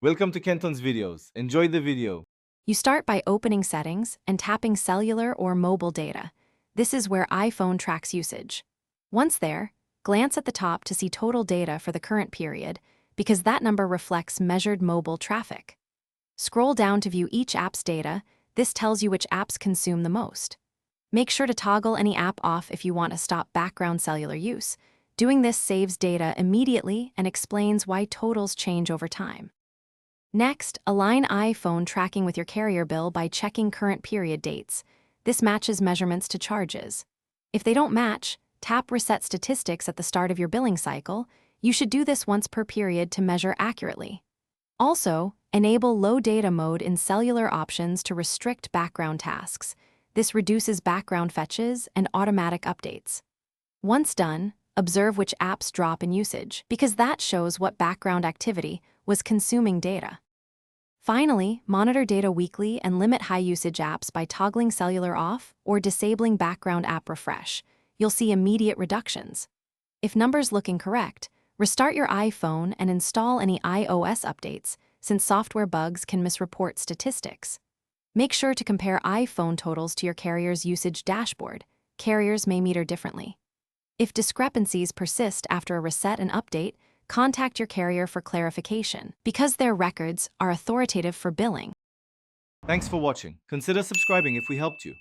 Welcome to Kenton's videos. Enjoy the video. You start by opening Settings and tapping Cellular or Mobile Data. This is where iPhone tracks usage. Once there, glance at the top to see total data for the current period, because that number reflects measured mobile traffic. Scroll down to view each app's data. This tells you which apps consume the most. Make sure to toggle any app off if you want to stop background cellular use. Doing this saves data immediately and explains why totals change over time. Next, align iPhone tracking with your carrier bill by checking current period dates. This matches measurements to charges. If they don't match, tap Reset Statistics at the start of your billing cycle. You should do this once per period to measure accurately. Also, enable low data mode in cellular options to restrict background tasks. This reduces background fetches and automatic updates. Once done, observe which apps drop in usage, because that shows what background activity was consuming data. Finally, monitor data weekly and limit high-usage apps by toggling cellular off or disabling background app refresh. You'll see immediate reductions. If numbers look incorrect, restart your iPhone and install any iOS updates, since software bugs can misreport statistics. Make sure to compare iPhone totals to your carrier's usage dashboard. Carriers may meter differently. If discrepancies persist after a reset and update, contact your carrier for clarification, because their records are authoritative for billing. Thanks for watching. Consider subscribing if we helped you.